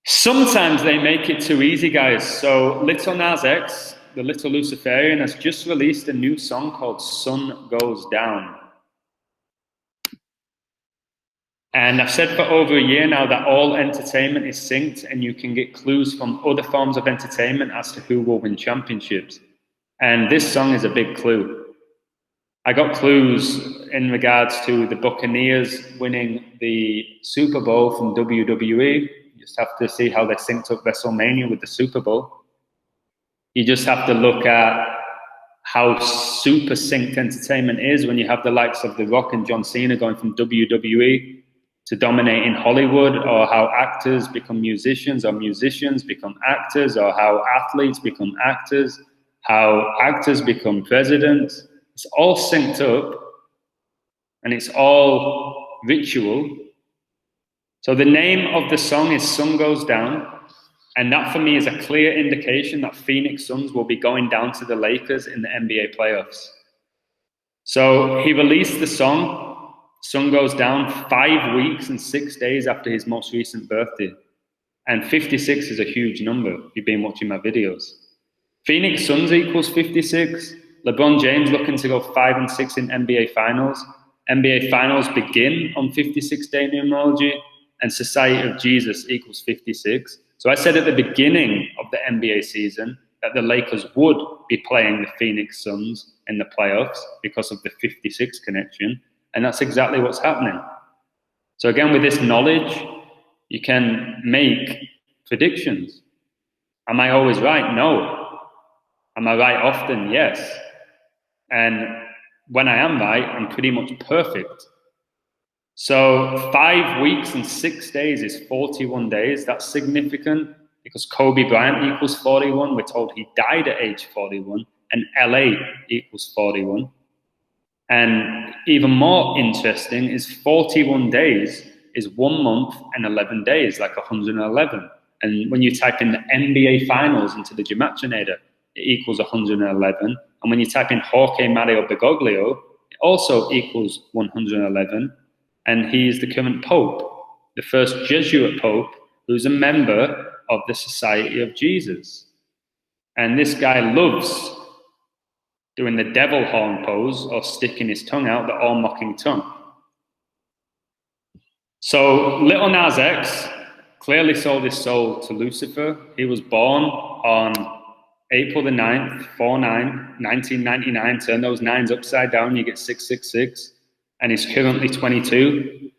Sometimes they make it too easy, guys. So Little Nas X, the Little Luciferian, has just released a new song called Sun Goes Down. And I've said for over a year now that all entertainment is synced and you can get clues from other forms of entertainment as to who will win championships. And this song is a big clue. I got clues in regards to the Buccaneers winning the Super Bowl from WWE. You just have to see how they synced up WrestleMania with the Super Bowl. You just have to look at how super synced entertainment is when you have the likes of The Rock and John Cena going from WWE to dominating Hollywood, or how actors become musicians, or musicians become actors, or how athletes become actors, how actors become presidents. It's all synced up and it's all ritual. So the name of the song is Sun Goes Down. And that for me is a clear indication that Phoenix Suns will be going down to the Lakers in the NBA playoffs. So he released the song, Sun Goes Down, 5 weeks and 6 days after his most recent birthday. And 56 is a huge number if you've been watching my videos. Phoenix Suns equals 56. LeBron James looking to go 5 and 6 in NBA Finals. NBA Finals begin on 56-day numerology, and Society of Jesus equals 56. So I said at the beginning of the NBA season that the Lakers would be playing the Phoenix Suns in the playoffs because of the 56 connection. And that's exactly what's happening. So again, with this knowledge, you can make predictions. Am I always right? No. Am I right often? Yes. And when I am right, I'm pretty much perfect. So 5 weeks and 6 days is 41 days. That's significant because Kobe Bryant equals 41. We're told he died at age 41, and LA equals 41. And even more interesting is 41 days is 1 month and 11 days, like 111. And when you type in the NBA Finals into the Gematinator, it equals 111. And when you type in Jorge Mario Bergoglio, it also equals 111. And he is the current Pope, the first Jesuit Pope, who's a member of the Society of Jesus. And this guy loves doing the devil horn pose or sticking his tongue out, the all-mocking tongue. So Little Nas X clearly sold his soul to Lucifer. He was born on April the 9th, 4/9, 1999. Turn those nines upside down, you get 666. And he's currently 22.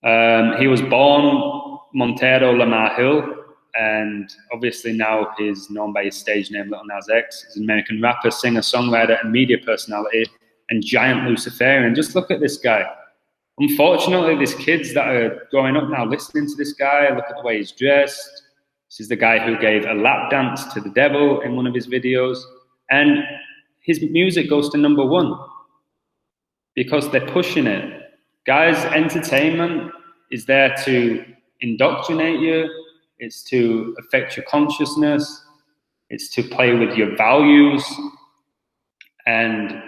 He was born Montero Lamar Hill, and obviously now he's known by his stage name Little Nas X. He's an American rapper, singer, songwriter, and media personality, and giant Luciferian. Just look at this guy. Unfortunately, there's kids that are growing up now listening to this guy. Look at the way he's dressed. This is the guy who gave a lap dance to the devil in one of his videos. And his music goes to #1 because they're pushing it. Guys, entertainment is there to indoctrinate you. It's to affect your consciousness. It's to play with your values. And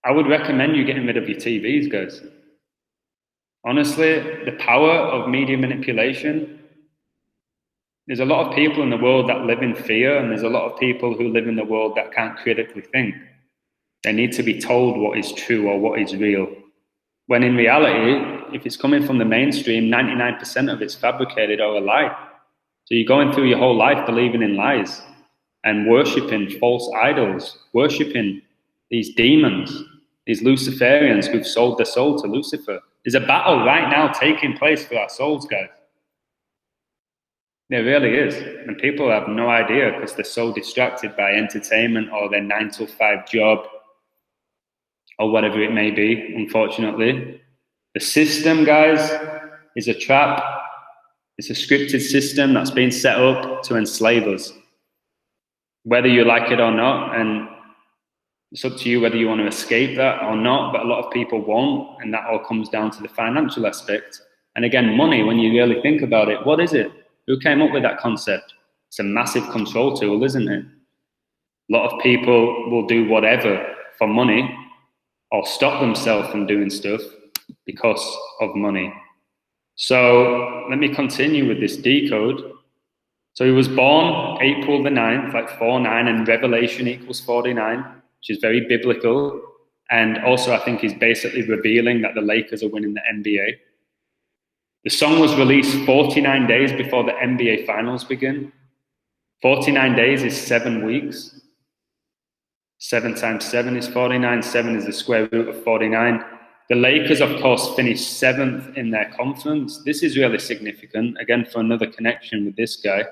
I would recommend you getting rid of your TVs, guys. Honestly, the power of media manipulation, there's a lot of people in the world that live in fear, and there's a lot of people who live in the world that can't critically think. They need to be told what is true or what is real. When in reality, if it's coming from the mainstream, 99% of it's fabricated or a lie. So you're going through your whole life believing in lies and worshipping false idols, worshipping these demons, these Luciferians who've sold their soul to Lucifer. There's a battle right now taking place for our souls, guys. There really is. And people have no idea because they're so distracted by entertainment or their 9-to-5 job or whatever it may be, unfortunately. The system, guys, is a trap. It's a scripted system that's been set up to enslave us, whether you like it or not. And it's up to you whether you want to escape that or not, but a lot of people won't. And that all comes down to the financial aspect. And again, money, when you really think about it, what is it? Who came up with that concept? It's a massive control tool, isn't it? A lot of people will do whatever for money or stop themselves from doing stuff because of money. So let me continue with this decode. So he was born April the 9th, like 4-9, and Revelation equals 49, which is very biblical. And also, I think he's basically revealing that the Lakers are winning the NBA. The song was released 49 days before the NBA finals begin. 49 days is 7 weeks. 7 times 7 is 49. 7 is the square root of 49. The Lakers, of course, finished 7th in their conference. This is really significant, again, for another connection with this guy.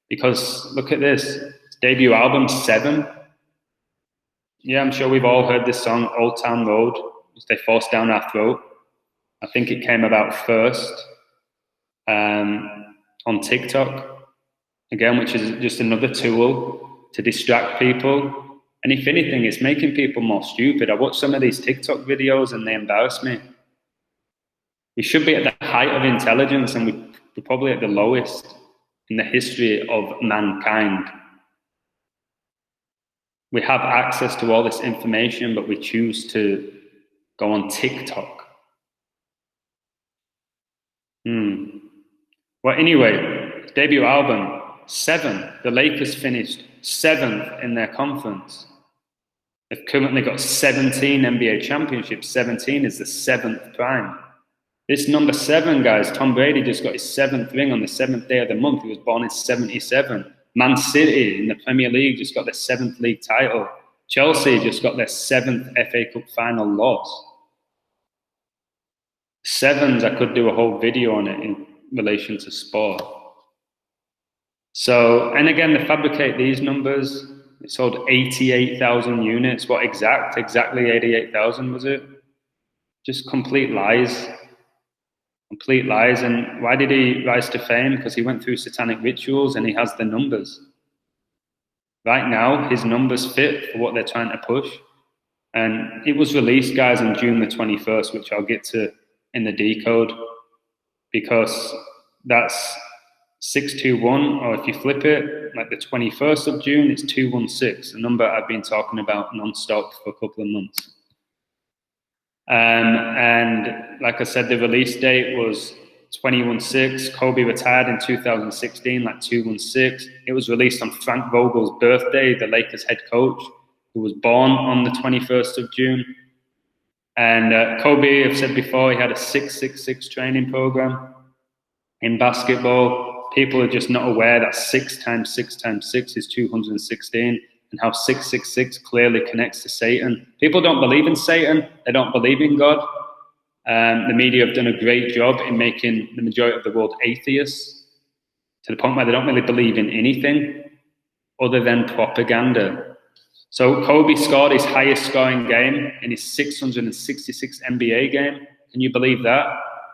Because look at this, his debut album, 7. Yeah, I'm sure we've all heard this song, Old Town Road, which they forced down our throat. I think it came about first on TikTok, again, which is just another tool to distract people. And if anything, it's making people more stupid. I watch some of these TikTok videos and they embarrass me. We should be at the height of intelligence, and we're probably at the lowest in the history of mankind. We have access to all this information, but we choose to go on TikTok. Well, anyway, debut album, 7. The Lakers finished 7th in their conference. They've currently got 17 NBA championships. 17 is the 7th prime. This number 7, guys, Tom Brady just got his 7th ring on the 7th day of the month. He was born in 77. Man City in the Premier League just got their 7th league title. Chelsea just got their 7th FA Cup final loss. 7s, I could do a whole video on it in relation to sport. So, and again, they fabricate these numbers. It sold 88,000 units. What exactly 88,000 was it? Just complete lies. Complete lies. And why did he rise to fame? Because he went through satanic rituals and he has the numbers. Right now, his numbers fit for what they're trying to push. And it was released, guys, on June the 21st, which I'll get to in the decode, because that's 621, or if you flip it, like the 21st of June, it's 216, a number I've been talking about non-stop for a couple of months. And like I said, the release date was 216. Kobe retired in 2016, like 216. It was released on Frank Vogel's birthday, the Lakers head coach, who was born on the 21st of June. And Kobe, I've said before, he had a 666 training program in basketball. People are just not aware that 6 times 6 times 6 is 216, and how 666 clearly connects to Satan. People don't believe in Satan. They don't believe in God. The media have done a great job in making the majority of the world atheists, to the point where they don't really believe in anything other than propaganda. So Kobe scored his highest scoring game in his 666 NBA game. Can you believe that?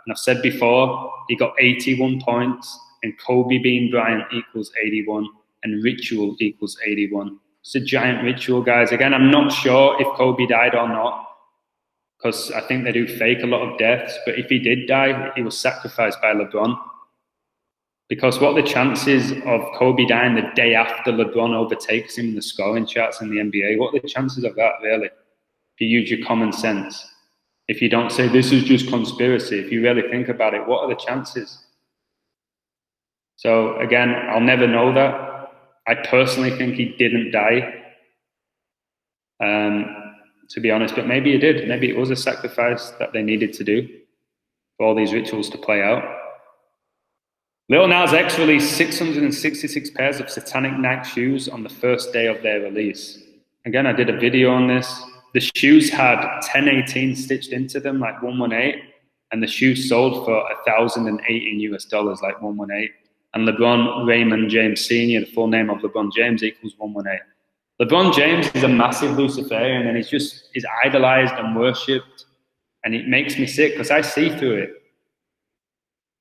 And I've said before, he got 81 points, and Kobe Bean Bryant equals 81, and ritual equals 81. It's a giant ritual, guys. Again, I'm not sure if Kobe died or not, because I think they do fake a lot of deaths. But if he did die, he was sacrificed by LeBron. Because what are the chances of Kobe dying the day after LeBron overtakes him in the scoring charts in the NBA? What are the chances of that, really? If you use your common sense. If you don't say this is just conspiracy, if you really think about it, what are the chances? So again, I'll never know that. I personally think he didn't die, to be honest, but maybe he did. Maybe it was a sacrifice that they needed to do for all these rituals to play out. Lil Nas X released 666 pairs of satanic Nike shoes on the first day of their release. Again, I did a video on this. The shoes had 1018 stitched into them, like 118, and the shoes sold for $1,008 in US dollars, like 118. And LeBron Raymond James Sr., the full name of LeBron James, equals 118. LeBron James is a massive Luciferian, and he's idolized and worshipped, and it makes me sick because I see through it.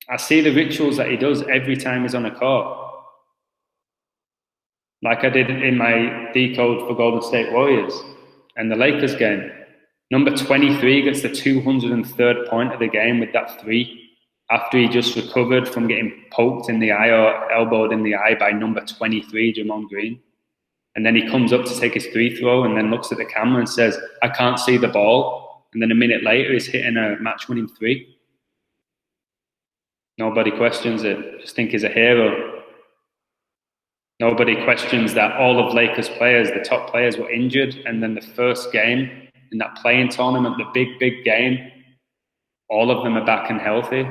I see the rituals that he does every time he's on a court. Like I did in my decode for Golden State Warriors and the Lakers game. Number 23 gets the 203rd point of the game with that 3 after he just recovered from getting poked in the eye or elbowed in the eye by number 23, Jamon Green. And then he comes up to take his 3 throw and then looks at the camera and says, I can't see the ball. And then a minute later, he's hitting a match-winning 3. Nobody questions it. Just think he's a hero. Nobody questions that all of Lakers players, the top players, were injured, and then the first game in that playing tournament, the big game, all of them are back and healthy.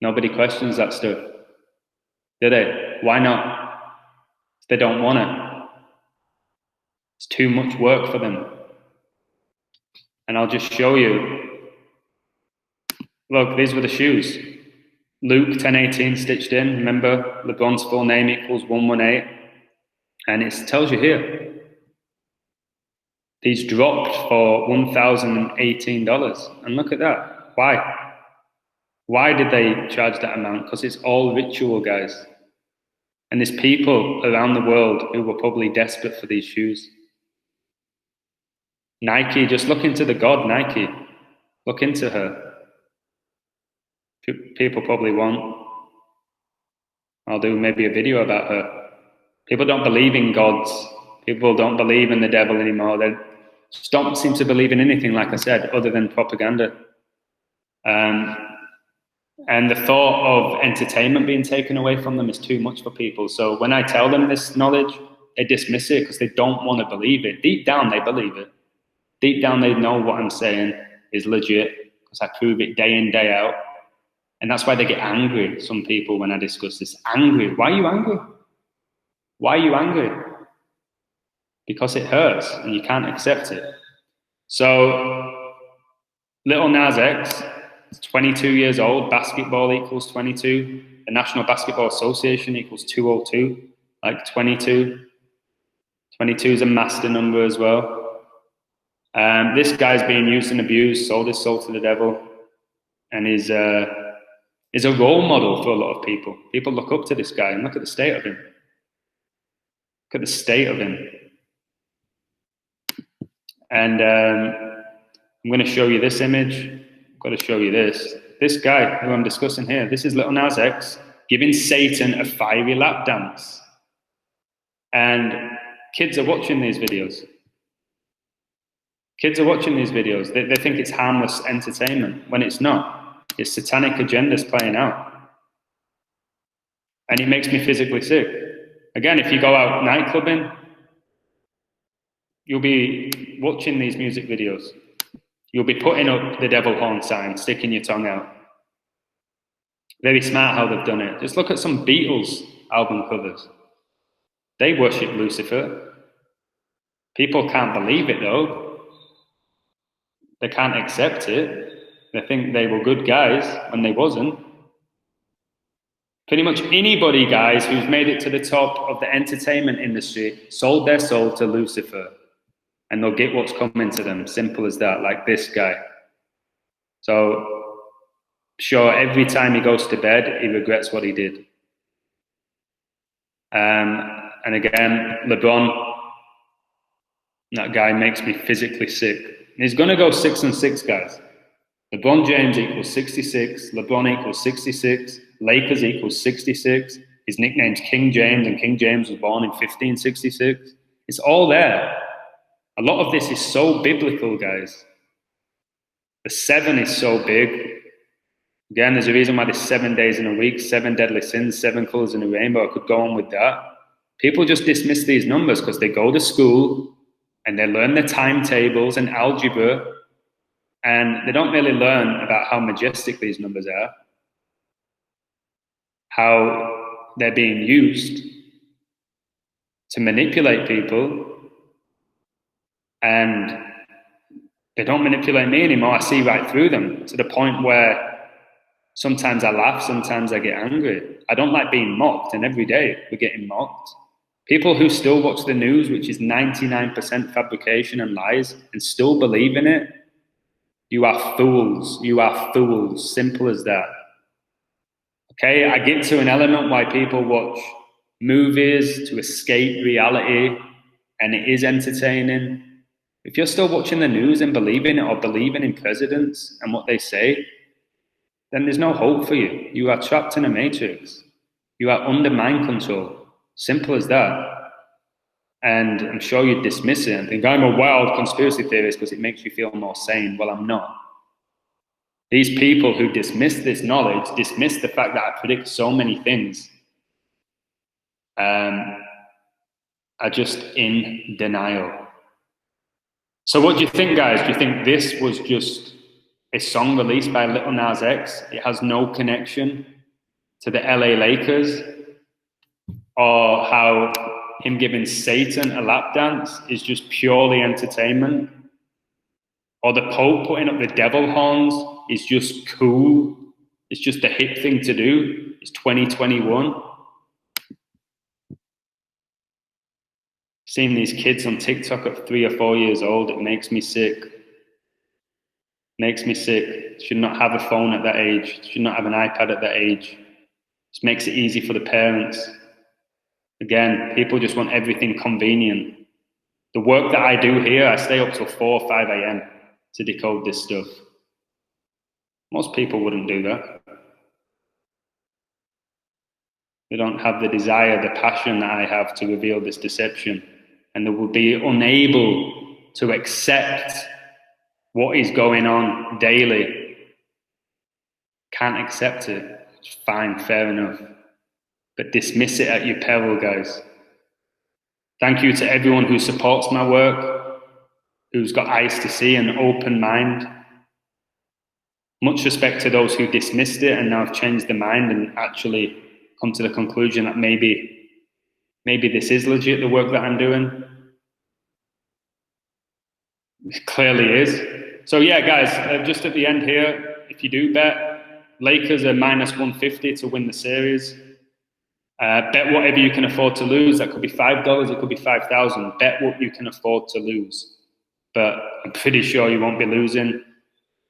Nobody questions that stuff, do they? Why not? They don't want it. It's too much work for them. And I'll just show you. Look, these were the shoes. Luke 1018 stitched in. Remember, LeBron's full name equals 118. And it tells you here. These dropped for $1,018. And look at that. Why? Why did they charge that amount? Because it's all ritual, guys. And there's people around the world who were probably desperate for these shoes. Nike, just look into the god Nike. Look into her. People probably won't. I'll do maybe a video about her. People don't believe in gods. People don't believe in the devil anymore. They just don't seem to believe in anything, like I said, other than propaganda. And the thought of entertainment being taken away from them is too much for people. So when I tell them this knowledge, they dismiss it because they don't want to believe it. Deep down, they believe it. Deep down, they know what I'm saying is legit because I prove it day in, day out. And that's why they get angry, some people, when I discuss this. Angry. Why are you angry? Why are you angry? Because it hurts and you can't accept it. So, Little Nas X, 22 years old, basketball equals 22. The National Basketball Association equals 202, like 22. 22 is a master number as well. This guy's being used and abused, sold his soul to the devil, and is a role model for a lot of people. People look up to this guy and look at the state of him. Look at the state of him. And I'm going to show you this image. I've got to show you this. This guy who I'm discussing here, this is Little Nas X giving Satan a fiery lap dance. And kids are watching these videos. Kids are watching these videos. They think it's harmless entertainment when it's not. It's satanic agendas playing out. And it makes me physically sick. Again, if you go out nightclubbing, you'll be watching these music videos. You'll be putting up the devil horn sign, sticking your tongue out. Very smart how they've done it. Just look at some Beatles album covers. They worship Lucifer. People can't believe it though. They can't accept it. They think they were good guys when they wasn't. Pretty much anybody, guys, who's made it to the top of the entertainment industry sold their soul to Lucifer. And they'll get what's coming to them. Simple as that, like this guy. So, sure, every time he goes to bed, he regrets what he did. And again, LeBron, that guy makes me physically sick. He's going to go 6-6, guys. LeBron James equals 66. LeBron equals 66. Lakers equals 66. His nickname's King James, and King James was born in 1566. It's all there. A lot of this is so biblical, guys. The 7 is so big. Again, there's a reason why there's 7 days in a week, 7 deadly sins, 7 colors in a rainbow. I could go on with that. People just dismiss these numbers because they go to school and they learn the timetables and algebra, and they don't really learn about how majestic these numbers are, how they're being used to manipulate people, and they don't manipulate me anymore. I see right through them to the point where sometimes I laugh, sometimes I get angry. I don't like being mocked, and every day we're getting mocked. People who still watch the news, which is 99% fabrication and lies, and still believe in it, you are fools. You are fools. Simple as that. Okay, I get to an element why people watch movies to escape reality, and it is entertaining. If you're still watching the news and believing it, or believing in presidents and what they say, then there's no hope for you. You are trapped in a matrix. You are under mind control. Simple as that. And I'm sure you dismiss it and think, I'm a wild conspiracy theorist because it makes you feel more sane. Well, I'm not. These people who dismiss this knowledge, dismiss the fact that I predict so many things, are just in denial. So what do you think, guys? Do you think this was just a song released by Lil Nas X? It has no connection to the LA Lakers? Or how him giving Satan a lap dance is just purely entertainment? Or the Pope putting up the devil horns is just cool? It's just a hip thing to do? It's 2021. Seeing these kids on TikTok at 3 or 4 years old, it makes me sick. Makes me sick. Should not have a phone at that age. Should not have an iPad at that age. Just makes it easy for the parents. Again, people just want everything convenient. The work that I do here, I stay up till 4 or 5 a.m. to decode this stuff. Most people wouldn't do that. They don't have the desire, the passion that I have to reveal this deception. And they will be unable to accept what is going on daily. Can't accept it. It's fine, fair enough. But dismiss it at your peril, guys. Thank you to everyone who supports my work, who's got eyes to see and an open mind. Much respect to those who dismissed it and now have changed their mind and actually come to the conclusion that maybe this is legit, the work that I'm doing. It clearly is. So yeah, guys, just at the end here, if you do bet, Lakers are -150 to win the series. Bet whatever you can afford to lose. That could be $5, it could be 5,000. Bet what you can afford to lose. But I'm pretty sure you won't be losing.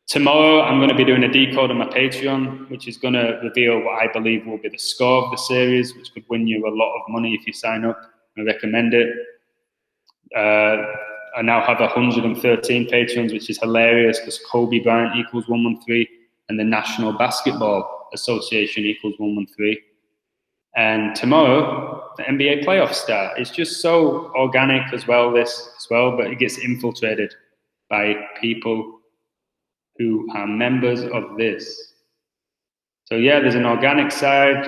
Tomorrow, I'm going to be doing a decode on my Patreon, which is going to reveal what I believe will be the score of the series, which could win you a lot of money if you sign up. I recommend it. I now have 113 patrons, which is hilarious because Kobe Bryant equals 113 and the National Basketball Association equals 113. And tomorrow, the NBA playoffs start. It's just so organic as well, but it gets infiltrated by people who are members of this. So yeah, there's an organic side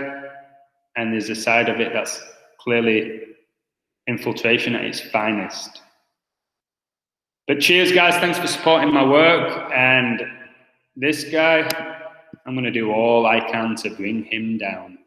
and there's a side of it that's clearly infiltration at its finest. But cheers, guys. Thanks for supporting my work. And this guy, I'm going to do all I can to bring him down.